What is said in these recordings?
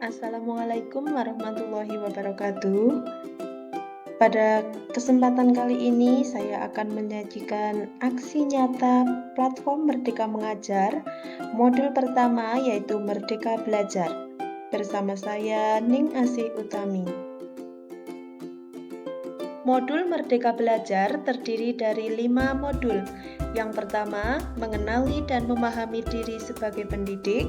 Assalamualaikum warahmatullahi wabarakatuh. Pada kesempatan kali ini, saya akan menyajikan aksi nyata platform Merdeka Mengajar, modul pertama yaitu Merdeka Belajar. Bersama saya, Ning Asih Utami. Modul Merdeka Belajar terdiri dari 5 modul. Yang pertama, mengenali dan memahami diri sebagai pendidik.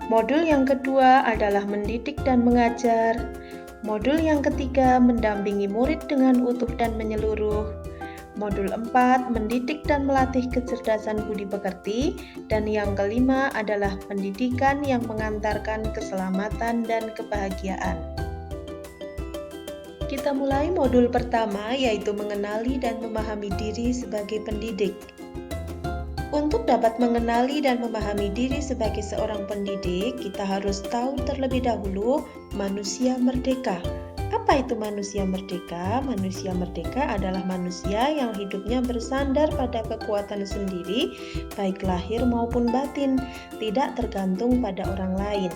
Modul yang kedua adalah mendidik dan mengajar. Modul yang ketiga mendampingi murid dengan utuh dan menyeluruh. Modul 4 mendidik dan melatih kecerdasan budi pekerti. Dan yang kelima adalah pendidikan yang mengantarkan keselamatan dan kebahagiaan. Kita mulai modul pertama yaitu mengenali dan memahami diri sebagai pendidik. Untuk dapat mengenali dan memahami diri sebagai seorang pendidik, kita harus tahu terlebih dahulu manusia merdeka. Apa itu manusia merdeka? Manusia merdeka adalah manusia yang hidupnya bersandar pada kekuatan sendiri, baik lahir maupun batin, tidak tergantung pada orang lain.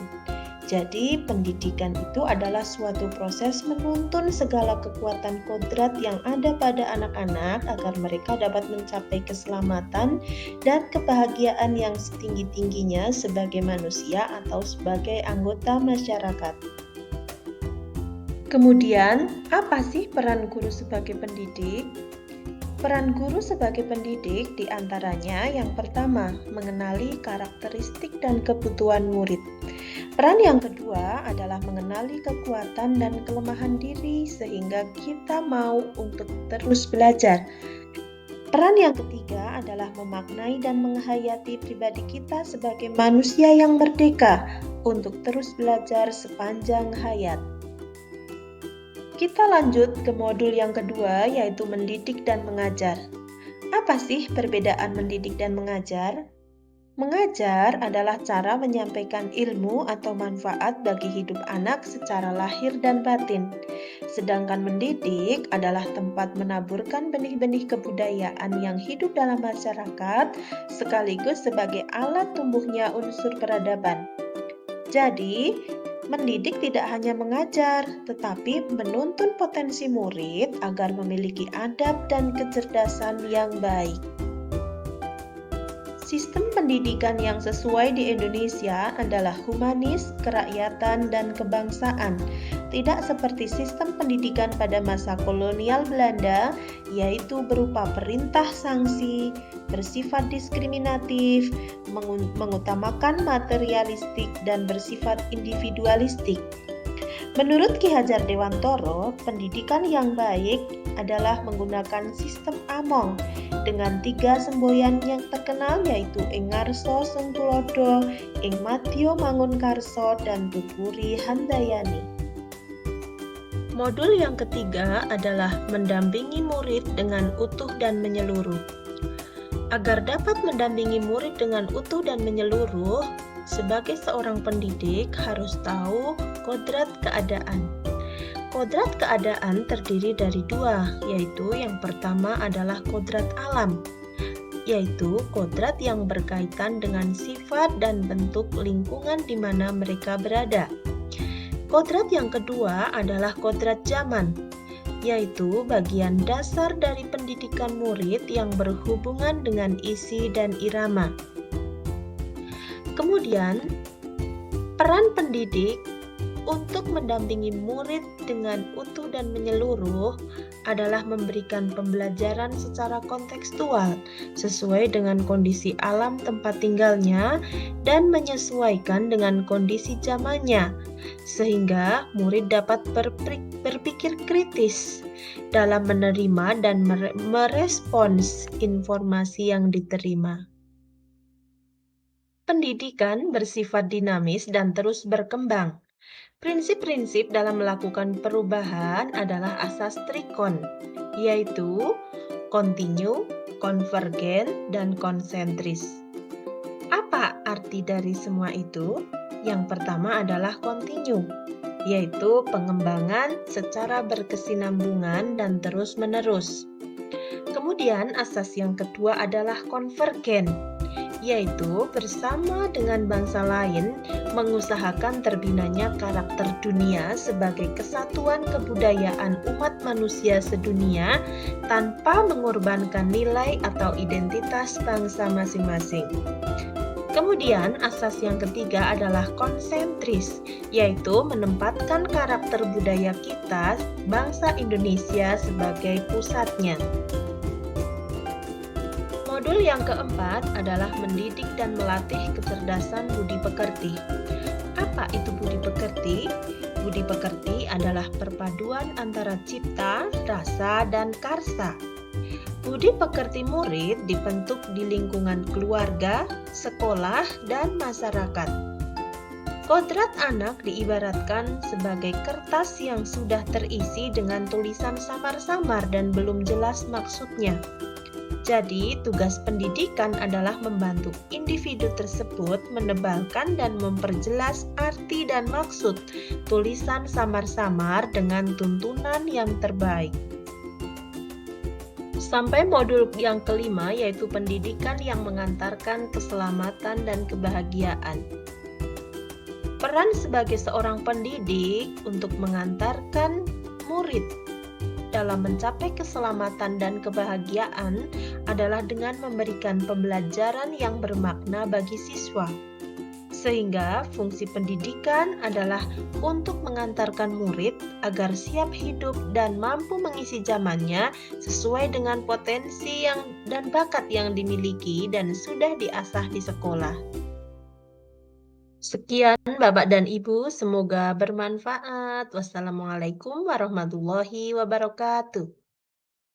Jadi, pendidikan itu adalah suatu proses menuntun segala kekuatan kodrat yang ada pada anak-anak agar mereka dapat mencapai keselamatan dan kebahagiaan yang setinggi-tingginya sebagai manusia atau sebagai anggota masyarakat. Kemudian, apa sih peran guru sebagai pendidik? Peran guru sebagai pendidik diantaranya yang pertama, mengenali karakteristik dan kebutuhan murid. Peran yang kedua adalah mengenali kekuatan dan kelemahan diri sehingga kita mau untuk terus belajar. Peran yang ketiga adalah memaknai dan menghayati pribadi kita sebagai manusia yang merdeka untuk terus belajar sepanjang hayat. Kita lanjut ke modul yang kedua yaitu mendidik dan mengajar. Apa sih perbedaan mendidik dan mengajar? Mengajar adalah cara menyampaikan ilmu atau manfaat bagi hidup anak secara lahir dan batin. Sedangkan mendidik adalah tempat menaburkan benih-benih kebudayaan yang hidup dalam masyarakat sekaligus sebagai alat tumbuhnya unsur peradaban. Jadi, mendidik tidak hanya mengajar, tetapi menuntun potensi murid agar memiliki adab dan kecerdasan yang baik. Sistem pendidikan yang sesuai di Indonesia adalah humanis, kerakyatan, dan kebangsaan. Tidak seperti sistem pendidikan pada masa kolonial Belanda, yaitu berupa perintah sanksi, bersifat diskriminatif, mengutamakan materialistik, dan bersifat individualistik. Menurut Ki Hajar Dewantoro, pendidikan yang baik adalah menggunakan sistem Among dengan 3 semboyan yang terkenal yaitu Ing Ngarsa Sung Tuladha, Ing Madya Mangunkarsa, dan Tuturi Handayani. Modul yang ketiga adalah mendampingi murid dengan utuh dan menyeluruh. Agar dapat mendampingi murid dengan utuh dan menyeluruh, sebagai seorang pendidik harus tahu kodrat keadaan. Kodrat keadaan terdiri dari 2, yaitu yang pertama adalah kodrat alam, yaitu kodrat yang berkaitan dengan sifat dan bentuk lingkungan di mana mereka berada. Kodrat yang kedua adalah kodrat zaman, yaitu bagian dasar dari pendidikan murid yang berhubungan dengan isi dan irama. Kemudian, peran pendidik untuk mendampingi murid dengan utuh dan menyeluruh adalah memberikan pembelajaran secara kontekstual sesuai dengan kondisi alam tempat tinggalnya dan menyesuaikan dengan kondisi zamannya, sehingga murid dapat berpikir kritis dalam menerima dan merespons informasi yang diterima. Pendidikan bersifat dinamis dan terus berkembang. Prinsip-prinsip dalam melakukan perubahan adalah asas trikon, yaitu kontinu, konvergen, dan konsentris. Apa arti dari semua itu? Yang pertama adalah kontinu, yaitu pengembangan secara berkesinambungan dan terus-menerus. Kemudian asas yang kedua adalah konvergen, yaitu bersama dengan bangsa lain mengusahakan terbinanya karakter dunia sebagai kesatuan kebudayaan umat manusia sedunia tanpa mengorbankan nilai atau identitas bangsa masing-masing. Kemudian, asas yang ketiga adalah konsentris, yaitu menempatkan karakter budaya kita, bangsa Indonesia, sebagai pusatnya. Modul yang keempat adalah mendidik dan melatih kecerdasan budi pekerti. Apa itu budi pekerti? Budi pekerti adalah perpaduan antara cipta, rasa, dan karsa. Budi pekerti murid dibentuk di lingkungan keluarga, sekolah, dan masyarakat. Kodrat anak diibaratkan sebagai kertas yang sudah terisi dengan tulisan samar-samar dan belum jelas maksudnya. Jadi, tugas pendidikan adalah membantu individu tersebut menebalkan dan memperjelas arti dan maksud tulisan samar-samar dengan tuntunan yang terbaik. Sampai modul yang kelima, yaitu pendidikan yang mengantarkan keselamatan dan kebahagiaan. Peran sebagai seorang pendidik untuk mengantarkan murid dalam mencapai keselamatan dan kebahagiaan adalah dengan memberikan pembelajaran yang bermakna bagi siswa. Sehingga fungsi pendidikan adalah untuk mengantarkan murid agar siap hidup dan mampu mengisi zamannya sesuai dengan potensi dan bakat yang dimiliki dan sudah diasah di sekolah. Sekian Bapak dan Ibu, semoga bermanfaat. Wassalamualaikum warahmatullahi wabarakatuh.